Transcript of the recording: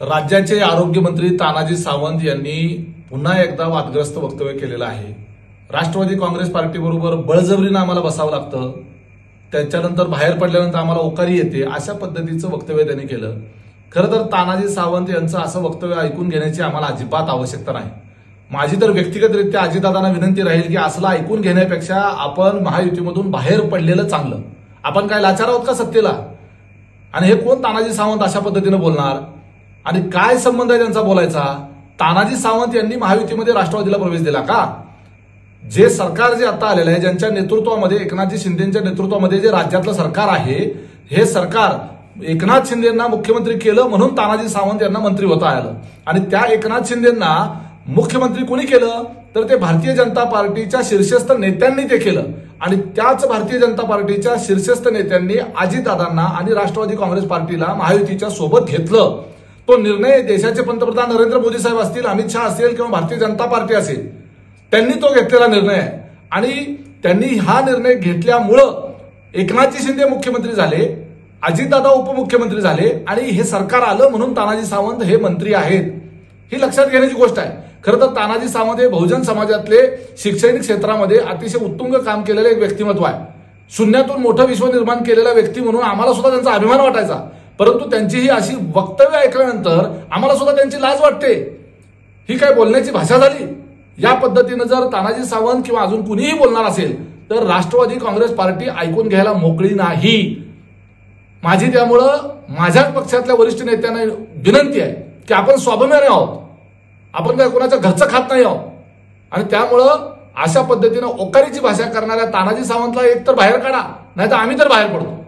राज्याचे आरोग्यमंत्री तानाजी सावंत यांनी पुन्हा एकदा वादग्रस्त वक्तव्य केलेलं आहे। राष्ट्रवादी काँग्रेस पार्टीबरोबर बळजबरीने आम्हाला बसावं लागतं, त्याच्यानंतर बाहेर पडल्यानंतर आम्हाला ओकारी येते, अशा पद्धतीचं वक्तव्य त्यांनी केलं। खरं तर तानाजी सावंत यांचं असं वक्तव्य ऐकून घेण्याची आम्हाला अजिबात आवश्यकता नाही। माझी तर व्यक्तिगतरित्या अजितदादांना विनंती राहील की असलं ऐकून घेण्यापेक्षा आपण महायुतीमधून बाहेर पडलेलं चांगलं। आपण काय लाचार आहोत का सत्तेला? आणि हे कोण तानाजी सावंत अशा पद्धतीने बोलणार आणि काय संबंध आहे त्यांचा बोलायचा? तानाजी सावंत यांनी महायुतीमध्ये राष्ट्रवादीला प्रवेश दिला का? जे सरकार जे आता आलेलं आहे, ज्यांच्या नेतृत्वामध्ये एकनाथजी शिंदेच्या नेतृत्वामध्ये जे राज्यातलं सरकार आहे, हे सरकार एकनाथ शिंदेंना मुख्यमंत्री केलं म्हणून तानाजी सावंत यांना मंत्री होता आलं। आणि त्या एकनाथ शिंदेंना मुख्यमंत्री कोणी केलं तर ते भारतीय जनता पार्टीच्या शीर्षस्थ नेत्यांनी ते केलं। आणि त्याच भारतीय जनता पार्टीच्या शीर्षस्थ नेत्यांनी अजितदादांना आणि राष्ट्रवादी काँग्रेस पार्टीला महायुतीच्या सोबत घेतलं। तो निर्णय देशाचे पंतप्रधान नरेंद्र मोदी साहेब असतील, अमित शहा असतील किंवा भारतीय जनता पार्टी असेल, त्यांनी तो घेतलेला निर्णय आहे। आणि त्यांनी हा निर्णय घेतल्यामुळं एकनाथजी शिंदे मुख्यमंत्री झाले, अजितदादा उपमुख्यमंत्री झाले आणि हे सरकार आलं म्हणून तानाजी सावंत हे मंत्री आहेत, ही लक्षात घेण्याची गोष्ट आहे। खरं तर तानाजी सावंत हे बहुजन समाजातले शैक्षणिक क्षेत्रामध्ये अतिशय उत्तुंग काम केलेले एक व्यक्तिमत्व आहे। शून्यातून मोठं विश्व निर्माण केलेला व्यक्ती म्हणून आम्हाला सुद्धा त्यांचा अभिमान वाटायचा, परंतु त्यांची ही अशी वक्तव्य ऐकल्यानंतर आम्हाला सुद्धा त्यांची लाज वाटते। ही काय बोलण्याची भाषा झाली? या पद्धतीनं जर तानाजी सावंत किंवा अजून कुणीही बोलणार असेल तर राष्ट्रवादी काँग्रेस पार्टी ऐकून घ्यायला मोकळी नाही। माझी त्यामुळं माझ्या पक्षातल्या वरिष्ठ नेत्यांना विनंती आहे की आपण स्वाभिमानी आहोत, आपण काय कोणाच्या घरचं खात नाही आहोत। आणि त्यामुळं अशा पद्धतीनं ओकारीची भाषा करणाऱ्या तानाजी सावंतला एक तर बाहेर काढा, नाहीतर आम्ही तर बाहेर पडतो।